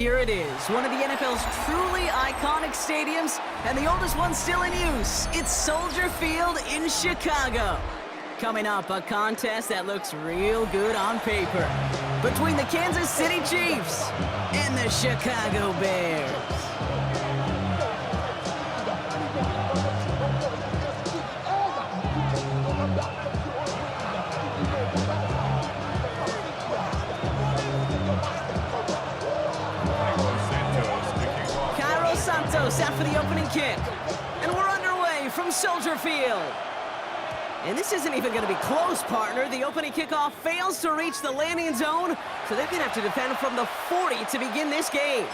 Here it is, one of the NFL's truly iconic stadiums, and the oldest one still in use. It's Soldier Field in Chicago. Coming up, a contest that looks real good on paper between the Kansas City Chiefs and the Chicago Bears. Out for the opening kick, and we're underway from Soldier Field. And this isn't even going to be close, partner. The opening kickoff fails to reach the landing zone, so they're going to have to defend from the 40 to begin this game.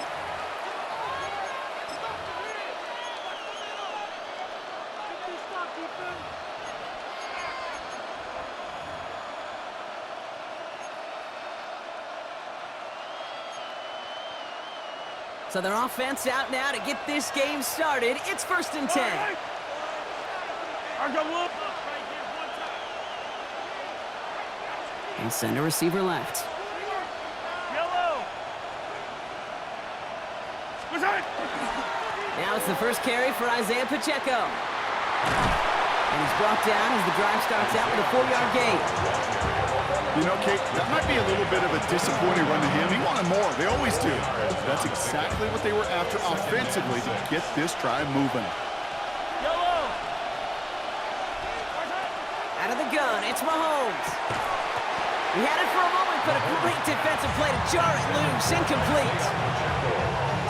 So their offense out now to get this game started. It's 1st and 10. And send a receiver left. Now it's the first carry for Isaiah Pacheco. And he's brought down as the drive starts out with a 4-yard gain. You know, Kate, that might be a little bit of a disappointing run to him. He wanted more. They always do. That's exactly what they were after offensively to get this drive moving. Out of the gun, it's Mahomes. He had it for a moment, but a great defensive play to jar it loose. Incomplete.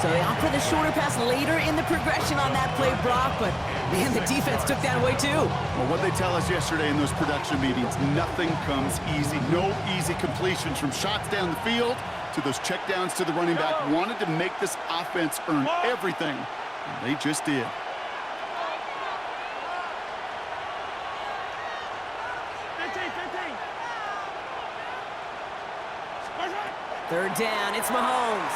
So they opt for the shorter pass later in the progression on that play, Brock, but man, the defense took that away too. Well, what they tell us yesterday in those production meetings, nothing comes easy. No easy completions from shots down the field to those checkdowns to the running back. Wanted to make this offense earn everything, and they just did. Third down, it's Mahomes.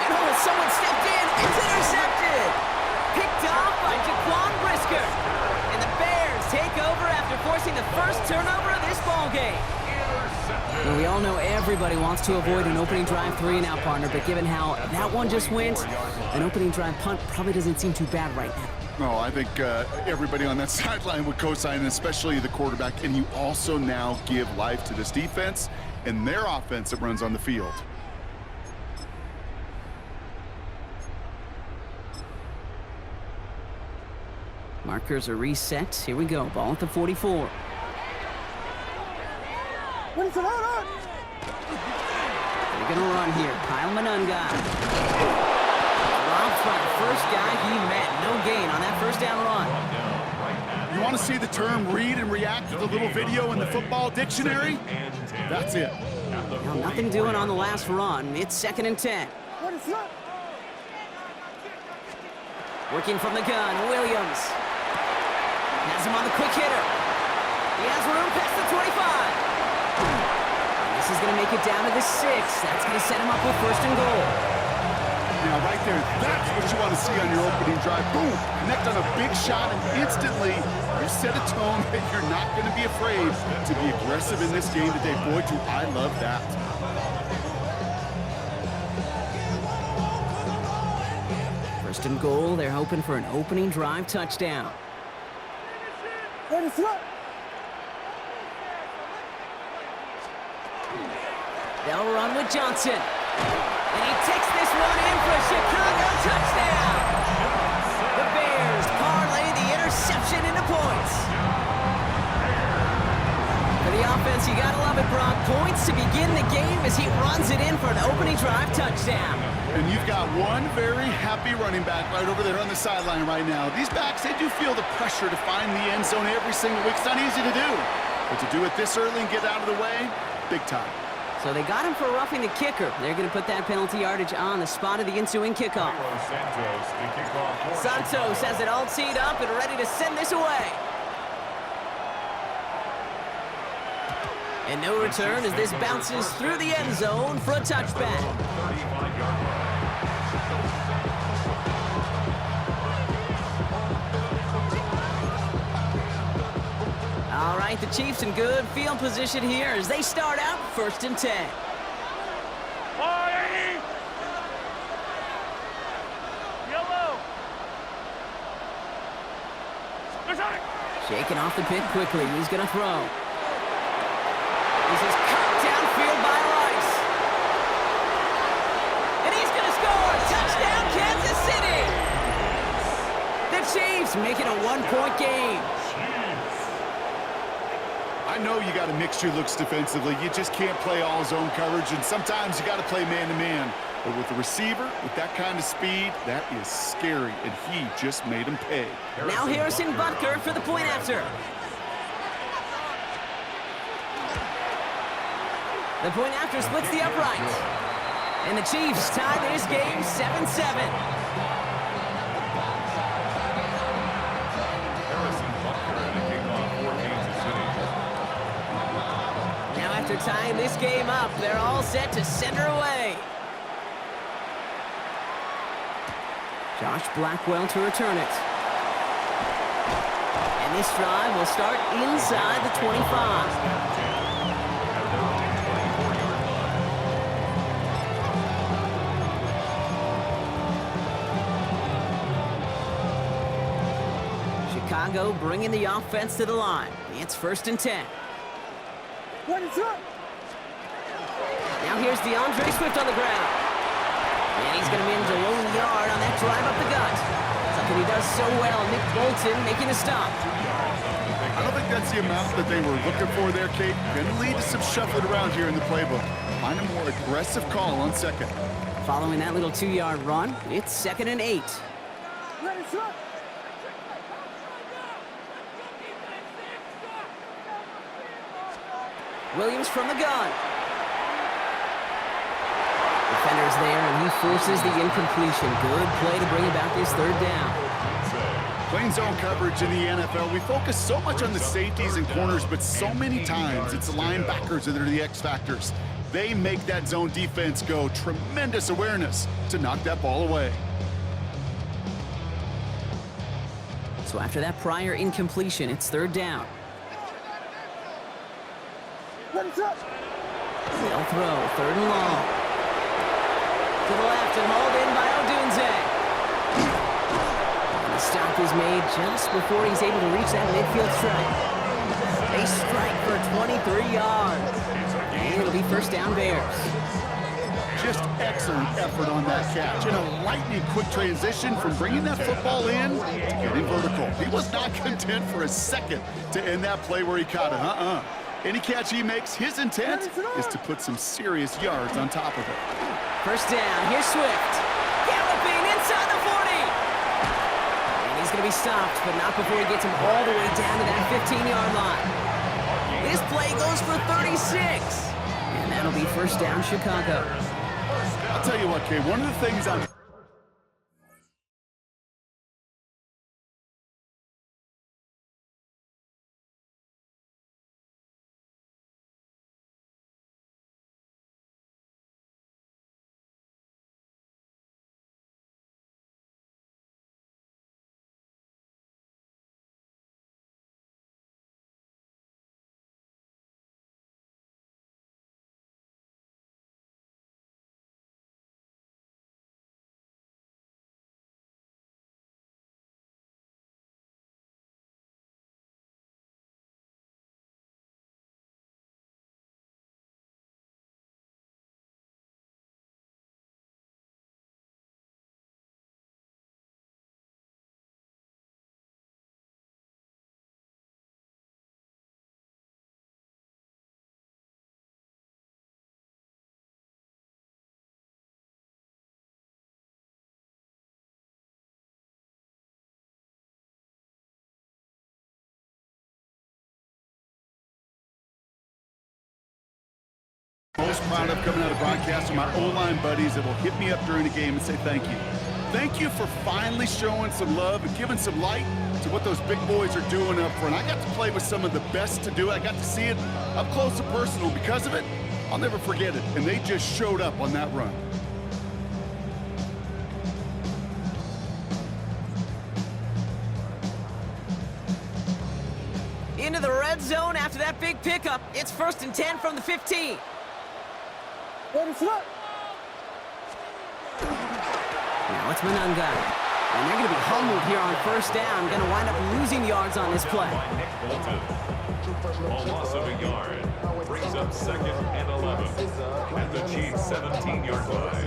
And oh, someone stepped in. It's intercepted. Picked off by Jaquan Brisker. And the Bears take over after forcing the first turnover of this ballgame. Well, we all know everybody wants to avoid an opening drive 3-and-out, partner, but given how that one just went, an opening drive punt probably doesn't seem too bad right now. No, I think everybody on that sideline would co-sign, especially the quarterback. And you also now give life to this defense and their offense that runs on the field. Markers are reset. Here we go. Ball at the 44. They're going to run here. Kyle Manunga. Dropped by the first guy he met. No gain on that first down run. You want to see the term read and react to the little video in the football dictionary? That's it. Now, nothing doing on the last run. It's 2nd and 10. Working from the gun, Williams. Has him on the quick hitter. He has room past the 25. And this is going to make it down to the 6. That's going to set him up with 1st and goal. Now, right there, that's what you want to see on your opening drive. Boom! Connect on a big shot, and instantly you set a tone that you're not going to be afraid to be aggressive in this game today. Boy, do I love that. First and goal, they're hoping for an opening drive touchdown. They'll run with Johnson. And he takes this one in for a Chicago touchdown. The Bears parlay the interception into points. For the offense, you gotta love it, Brock. Points to begin the game as he runs it in for an opening drive touchdown. And you've got one very happy running back right over there on the sideline right now. These backs, they do feel the pressure to find the end zone every single week. It's not easy to do. But to do it this early and get out of the way, big time. So they got him for roughing the kicker. They're going to put that penalty yardage on the spot of the ensuing kickoff. Santos has it all teed up and ready to send this away. And no return as this bounces through the end zone for a touchback. All right, the Chiefs in good field position here as they start out 1st and 10. Shaking off the pick quickly. He's going to throw. This is cut downfield by Rice. And he's going to score. Touchdown, Kansas City. The Chiefs make it a one-point game. I know you got to mix your looks defensively. You just can't play all zone coverage, and sometimes you got to play man-to-man. But with the receiver, with that kind of speed, that is scary, and he just made him pay. Now Harrison Butker for the point after. The point after splits the upright. And the Chiefs tie this game 7-7. After tying this game up, they're all set to center away. Josh Blackwell to return it. And this drive will start inside the 25. Chicago bringing the offense to the line. It's 1st and 10. Now here's DeAndre Swift on the ground. And he's going to manage a lone yard on that drive up the gut. Something he does so well. Nick Bolton making a stop. I don't think that's the amount that they were looking for there, Kate. Going to lead to some shuffling around here in the playbook. Find a more aggressive call on second. Following that little 2-yard run, it's 2nd and 8. Williams from the gun. Defender's there, and he forces the incompletion. Good play to bring about this 3rd down. Playing zone coverage in the NFL, we focus so much on the safeties and corners, but so many times it's the linebackers that are the X factors. They make that zone defense go. Tremendous awareness to knock that ball away. So after that prior incompletion, it's 3rd down. They'll throw, 3rd and long. To the left and hauled in by Odunze. And the stop is made just before he's able to reach that midfield strike. They strike for 23 yards. And it'll be 1st down Bears. Just excellent effort on that catch. And a lightning quick transition from bringing that football in to getting vertical. He was not content for a second to end that play where he caught it. Any catch he makes, his intent is to put some serious yards on top of it. 1st down, here's Swift. Galloping inside the 40. And he's going to be stopped, but not before he gets him all the way down to that 15-yard line. This play goes for 36. And that'll be 1st down Chicago. I'll tell you what, Kay, one of the things I'm most proud of coming out of broadcast are my O-line buddies that will hit me up during a game and say thank you. Thank you for finally showing some love and giving some light to what those big boys are doing up front. I got to play with some of the best to do it. I got to see it up close and personal. Because of it, I'll never forget it. And they just showed up on that run. Into the red zone after that big pickup. It's 1st and 10 from the 15. Now it's Manunga. And they're going to be humbled here on first down. Going to wind up losing yards on this play. A loss of a yard brings up 2nd and 11 at the Chiefs' 17-yard line.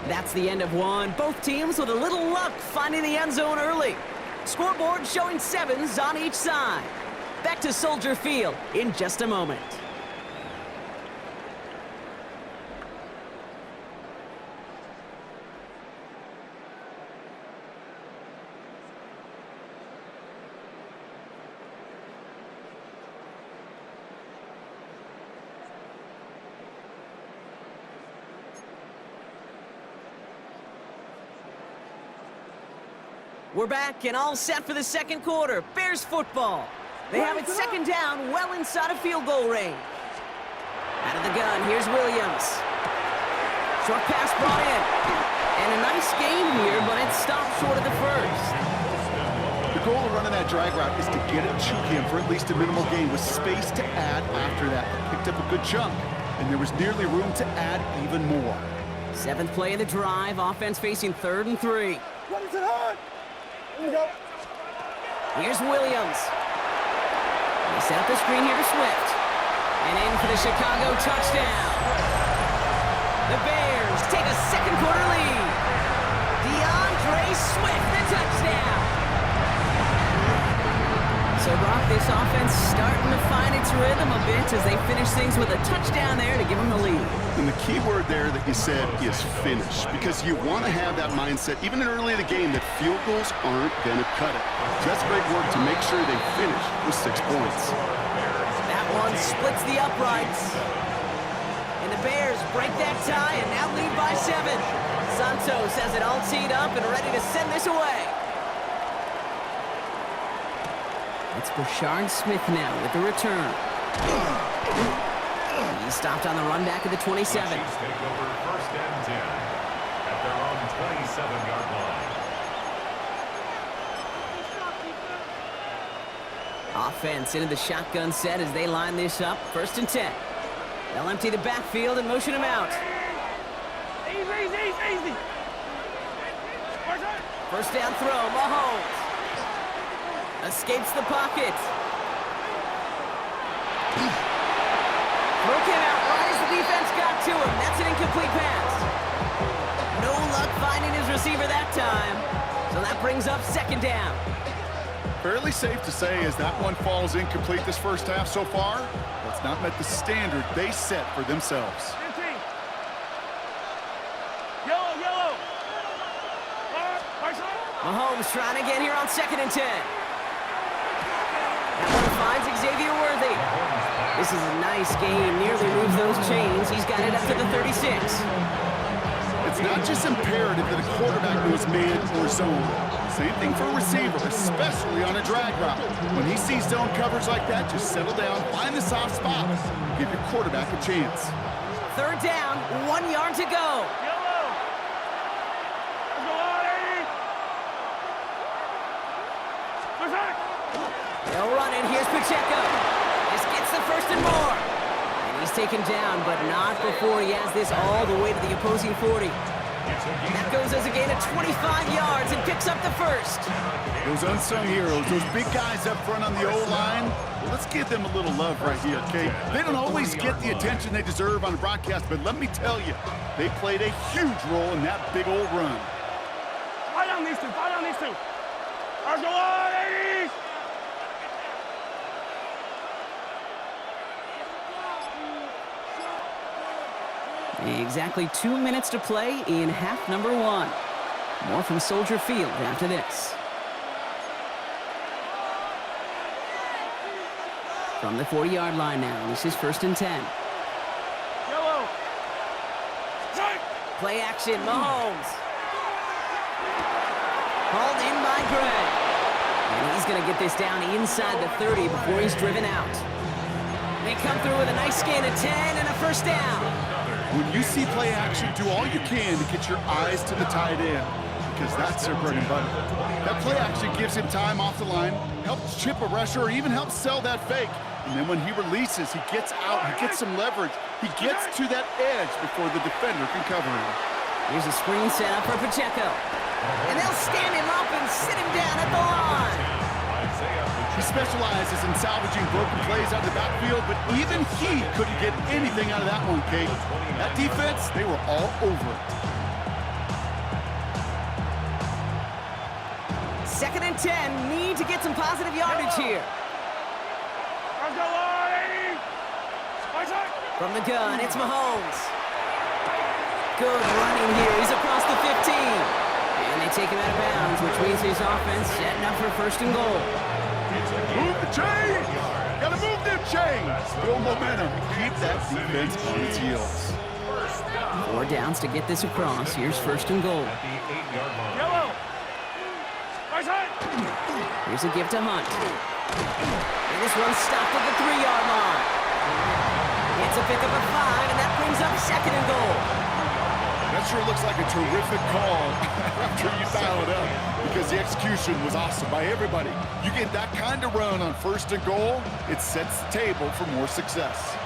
That's the end of one. Both teams with a little luck finding the end zone early. Scoreboard showing 7s on each side. Back to Soldier Field in just a moment. We're back and all set for the second quarter. Bears football. They have it 2nd down, well inside of field goal range. Out of the gun, here's Williams. Short pass brought in. And a nice gain here, but it stopped short of the first. The goal of running that drag route is to get it to him for at least a minimal gain with space to add after that. Picked up a good chunk, and there was nearly room to add even more. 7th play of the drive, offense facing 3rd and 3. What is it on? Here we go. Here's Williams. They set up the screen here to Swift. And in for the Chicago touchdown. The Bears take a second quarter lead. DeAndre Swift, the touchdown. So, Brock, this offense starting to find its rhythm a bit as they finish things with a touchdown there to give them the lead. And the key word there that you said is finish, because you want to have that mindset, even in early in the game, that field goals aren't going to cut it. Just great work to make sure they finish with 6 points. That one splits the uprights. And the Bears break that tie and now lead by 7. Santos has it all teed up and ready to send this away. It's Brashard Smith now with the return. He's stopped on the run back at the 27. The Chiefs take over 1st and 10 at their own 27-yard line. Offense into the shotgun set as they line this up. 1st and 10. They'll empty the backfield and motion him out. Easy. 1st down throw, Mahomes. Escapes the pocket. Throw came out right as the defense got to him. That's an incomplete pass. No luck finding his receiver that time. So that brings up 2nd down. Fairly safe to say as that one falls incomplete this first half so far, that's not met the standard they set for themselves. Yellow. Mahomes trying again here on 2nd and 10. That one finds Xavier Worthy. This is a nice game. Nearly moves those chains. He's got it up to the 36. It's not just imperative that a quarterback knows man or zone. Same thing for a receiver, especially on a drag route. When he sees zone coverage like that, just settle down, find the soft spot, give your quarterback a chance. 3rd down, 1 yard to go. They'll run it. Here's Pacheco. This gets the 1st and more. And he's taken down, but not before he has this all the way to the opposing 40. That goes as a gain of 25 yards and picks up the 1st. Those unsung heroes, those big guys up front on the O-line, well, let's give them a little love right here, okay? They don't always get the attention they deserve on broadcast, but let me tell you, they played a huge role in that big old run. Fight on these two. Let's go on, 80s. Exactly 2 minutes to play in half number 1. More from Soldier Field after this. From the 40-yard line now, this is 1st and 10. Yellow. Play action, Mahomes. Called in by Gray. And he's going to get this down inside the 30 before he's driven out. They come through with a nice gain of 10 and a 1st down. When you see play action, do all you can to get your eyes to the tight end, because that's their bread and butter. That play action gives him time off the line, helps chip a rusher, or even helps sell that fake. And then when he releases, he gets out, he gets some leverage. He gets to that edge before the defender can cover him. Here's a screen set up for Pacheco. And they'll stand him up and sit him down at the line. He specializes in salvaging broken plays out of the backfield, but even he couldn't get anything out of that one, Kate. That defense, they were all over it. 2nd and 10, need to get some positive yardage here. From the gun, it's Mahomes. Good running here, he's across the 15. And they take him out of bounds, which means his offense setting up for 1st and goal. Move the chain! Gotta move them chains! Build momentum. Keep that defense on its heels. 4 downs to get this across. Here's 1st and goal. Here's a give to Hunt. And this one's stopped at the 3-yard line. It's a pickup of 5, and that brings up 2nd and goal. That sure looks like a terrific call after you dial it up, because the execution was awesome by everybody. You get that kind of run on 1st and goal, it sets the table for more success.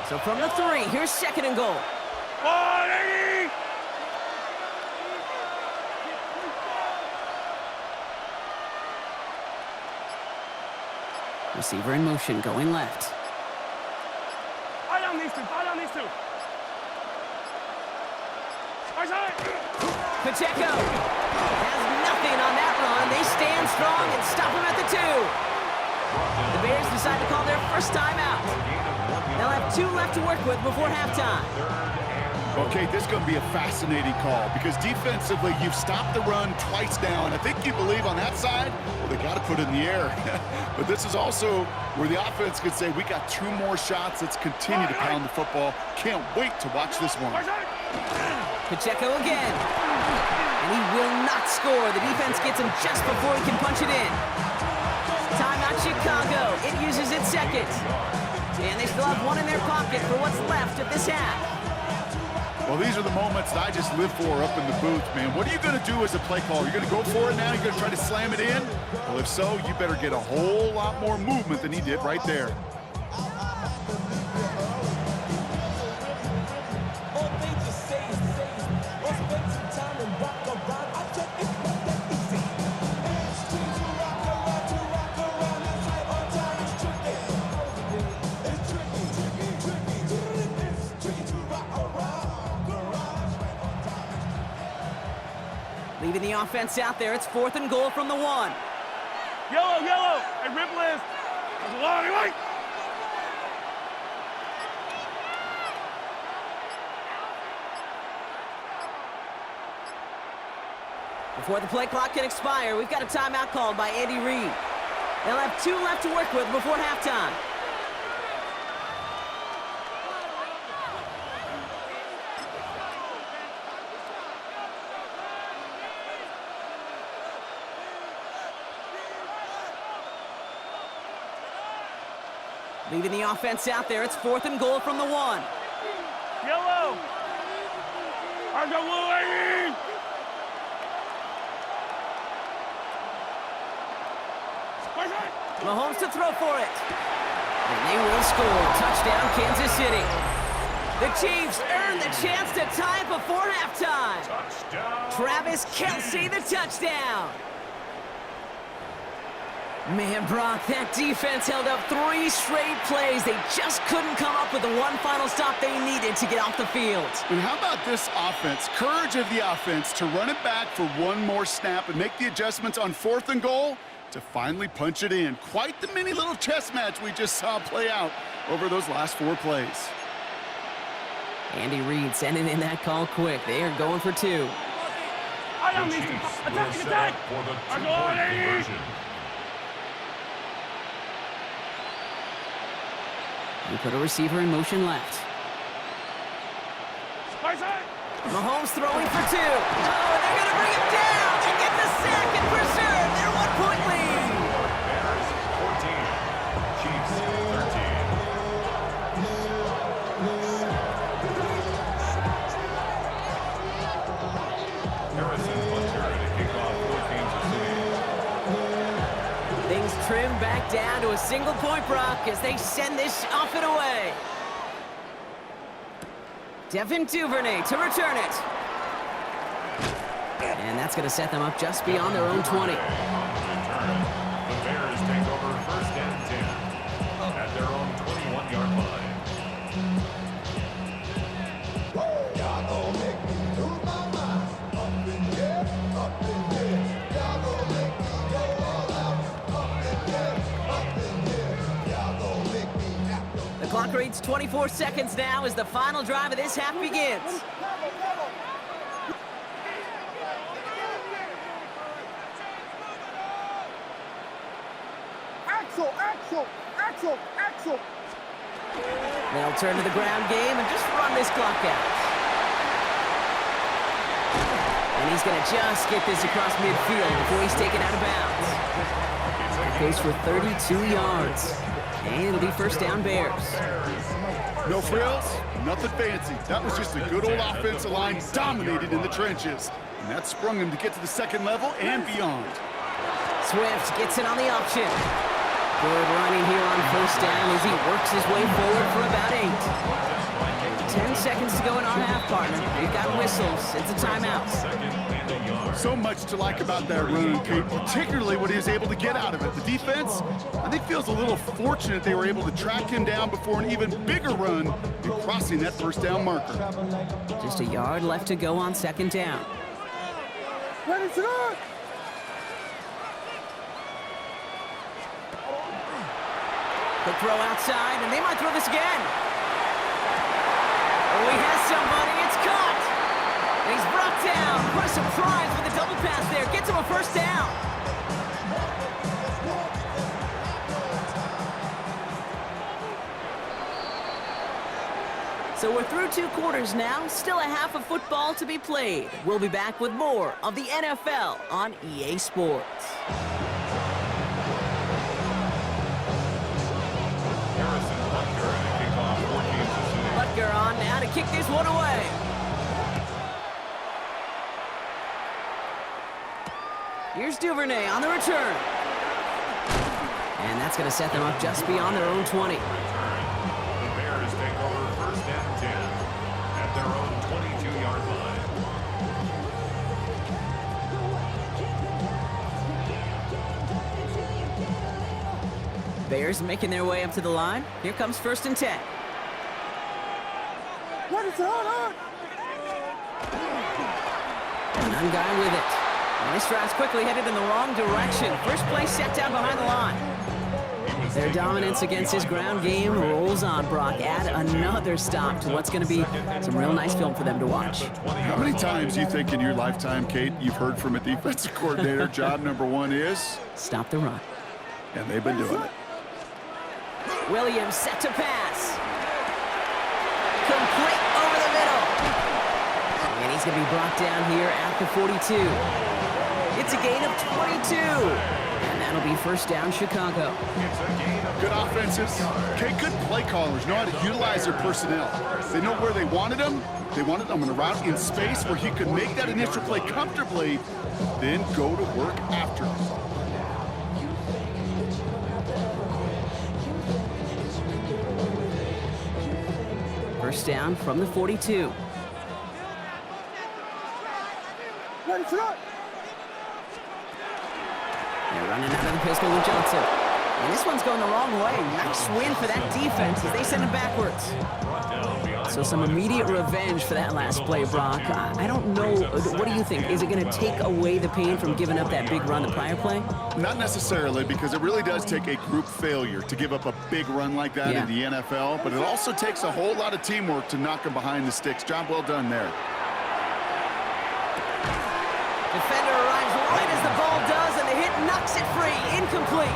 So from the 3, here's 2nd and goal. Receiver in motion, going left. Fight on these two, fight on these two. Pacheco has nothing on that run. They stand strong and stop him at the 2. The Bears decide to call their first timeout. They'll have 2 left to work with before halftime. Okay, this is going to be a fascinating call, because defensively, you've stopped the run twice now, and I think you believe on that side, well, they got to put it in the air. But this is also where the offense could say, we got 2 more shots. Let's continue to pound the football. Can't wait to watch this one. Pacheco again. And he will not score. The defense gets him just before he can punch it in. Timeout Chicago. It uses its 2nd. And they still have 1 in their pocket for what's left of this half. Well, these are the moments that I just live for up in the booth, man. What are you going to do as a play caller? You're going to go for it now? You're going to try to slam it in? Well, if so, you better get a whole lot more movement than he did right there. Leaving the offense out there, it's 4th and goal from the 1. Yellow, yellow. Hey, rip list. Right. Before the play clock can expire, we've got a timeout called by Andy Reid. They'll have 2 left to work with before halftime. Leaving the offense out there, it's 4th and goal from the 1. Yellow. Mahomes to throw for it. And they will score. Touchdown, Kansas City. The Chiefs earn the chance to tie it before halftime. Touchdown. Travis Kelce, the touchdown. Man, Brock, that defense held up 3 straight plays. They just couldn't come up with the one final stop they needed to get off the field. And how about this offense? Courage of the offense to run it back for 1 more snap and make the adjustments on 4th and goal to finally punch it in. Quite the mini little chess match we just saw play out over those last 4 plays. Andy Reid sending in that call quick. They are going for 2. The Chiefs will set up for the 2-point conversion. We put a receiver in motion left. Mahomes throwing for 2. Oh, and they're going to bring him down and get the sack and preserve their 1-point lead. Bears 14, Chiefs 13. Harrison Hunter to kick off for Kansas City. Things trim back down to a single point, Brock, as they send this off and away. Devin Duvernay to return it. And that's going to set them up just beyond their own 20. The Bears take over first and 10 at their own 21-yard line. The clock reads 24 seconds now as the final drive of this half begins. Axel. They'll turn to the ground game and just run this clock out. And he's going to just get this across midfield before he's taken out of bounds. It goes for 32 yards. And it'll be first down Bears. No frills, nothing fancy. That was just a good old offensive line dominated in the trenches. And that sprung him to get to the second level and beyond. Swift gets it on the option. Good running here on first down as he works his way forward for about 8. 10 seconds to go in our half, partner. We've got whistles. It's a timeout. So much to like about that run, Kate, particularly what he was able to get out of it. The defense, I think, feels a little fortunate they were able to track him down before an even bigger run in crossing that first down marker. Just a yard left to go on second down. Ready to go! Quick throw outside, and they might throw this again. Oh, he has somebody. It's caught. And he's brought down. What a surprise with the double pass there. Gets him a first down. So we're through 2 quarters now. Still a half of football to be played. We'll be back with more of the NFL on EA Sports. Butker on now to kick this one away. Here's Duvernay on the return. And that's going to set them up just beyond their own 20. The Bears take over first and 10 at their own 22-yard line. Bears making their way up to the line. Here comes first and 10. One guy with it. And this drive's quickly headed in the wrong direction. First play set down behind the line. Their dominance against his ground game rolls on, Brock. Add another stop to what's going to be some real nice film for them to watch. How many times do you think in your lifetime, Kate, you've heard from a defensive coordinator, job number 1 is? Stop the run. And they've been doing it. Williams set to pass. Complete over the middle. And he's going to be brought down here at the 42. It's a gain of 22. And that'll be first down Chicago. Good offenses. Okay, good play callers know how to utilize their personnel. They know where they wanted them. They wanted them on a route in space where he could make that initial play comfortably, then go to work after. First down from the 42. They're running out of the pistol with Johnson. And this one's going the wrong way. Nice win for that defense as they send it backwards. So some immediate revenge for that last play, Brock. I don't know. What do you think? Is it going to take away the pain from giving up that big run the prior play? Not necessarily, because it really does take a group failure to give up a big run like that in the NFL. But it also takes a whole lot of teamwork to knock them behind the sticks. Job well done there. Defender arrives right as the ball does, and the hit knocks it free. Incomplete.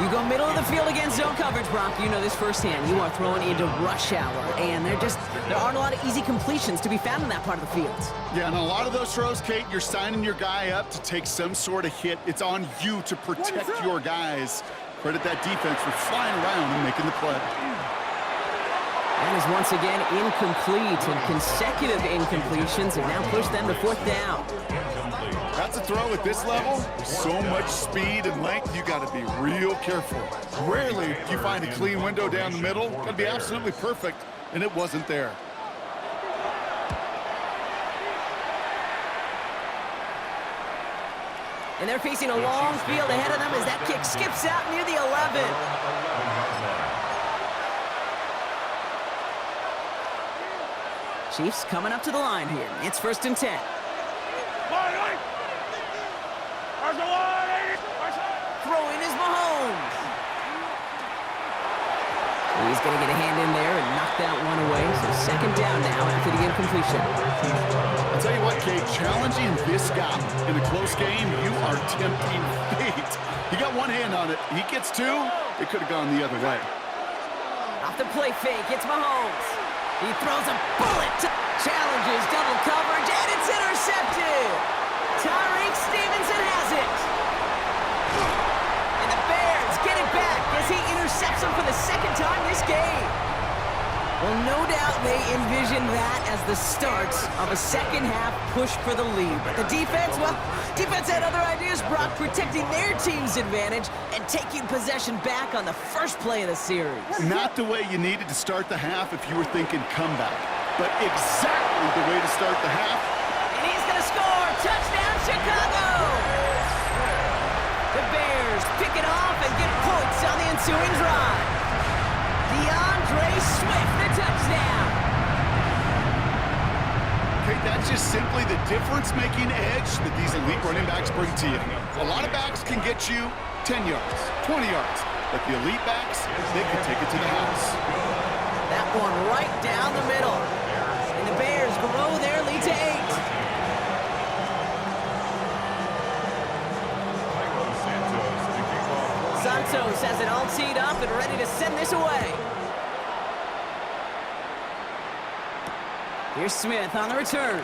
You go middle of the field against zone coverage, Brock. You know this firsthand. You are throwing into rush hour, and there aren't a lot of easy completions to be found in that part of the field. Yeah, and a lot of those throws, Kate, you're signing your guy up to take some sort of hit. It's on you to protect your guys. Credit that defense for flying around and making the play. That is once again incomplete, and consecutive incompletions have now pushed them to fourth down. That's a throw at this level. So much speed and length, you got to be real careful. Rarely do you find a clean window down the middle. Got to be absolutely perfect, and it wasn't there. And they're facing a long field ahead of them as that kick skips out near the 11. Chiefs coming up to the line here. It's 1st and 10. Throwing is Mahomes. He's going to get a hand in there and knock that one away. So 2nd down now after the incompletion. I'll tell you what, Kate, challenging this guy in a close game, you are tempting fate. He got one hand on it. He gets two. It could have gone the other way. Off the play fake, it's Mahomes. He throws a bullet. Challenges double coverage, and it's intercepted. Tyreek Stevenson has it. And the Bears get it back as he intercepts him for the 2nd time this game. Well, no doubt they envisioned that as the start of a second-half push for the lead. But the defense, well, defense had other ideas, Brock, protecting their team's advantage and taking possession back on the first play of the series. Not the way you needed to start the half if you were thinking comeback, but exactly the way to start the half. And he's going to score. Touchdown, Chicago! The Bears pick it off and get points on the ensuing drive. DeAndre Swift, the touchdown. Okay, that's just simply the difference-making edge that these elite running backs bring to you. A lot of backs can get you 10 yards, 20 yards, but the elite backs, they can take it to the house. That one right down the middle. And the Bears grow their lead to 8. Santos has it all teed up and ready to send this away. Here's Smith on the return.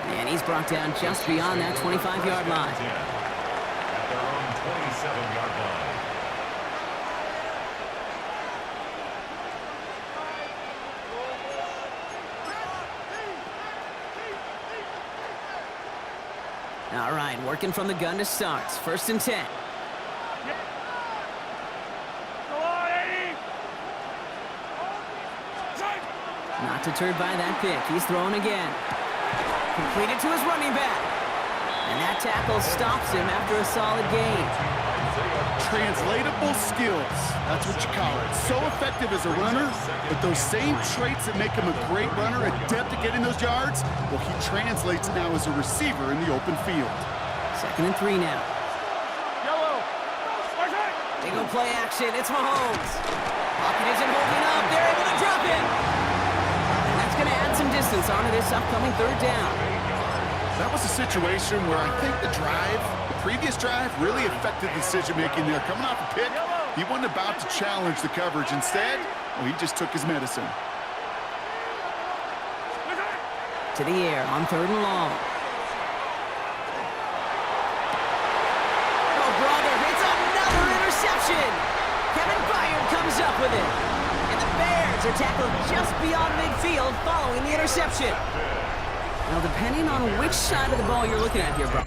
And he's brought down just beyond that 25-yard line. At their own 27-yard line. All right, working from the gun to start. 1st and 10. Not deterred by that pick. He's throwing again. Completed to his running back. And that tackle stops him after a solid gain. Translatable skills. That's what you call it. So effective as a runner, but those same traits that make him a great runner, adept at getting those yards, well, he translates now as a receiver in the open field. 2nd and 3 now. They go play action. It's Mahomes. Pocket isn't holding up. They're able to drop him. And that's going to add some distance onto this upcoming 3rd down. That was a situation where I think the previous drive really affected the decision-making there. Coming off a pick, he wasn't about to challenge the coverage. Instead, well, he just took his medicine. To the air on 3rd and long. Oh, brother, it's another interception. Kevin Byard comes up with it. And the Bears are tackled just beyond midfield following the interception. Now, depending on which side of the ball you're looking at here, bro.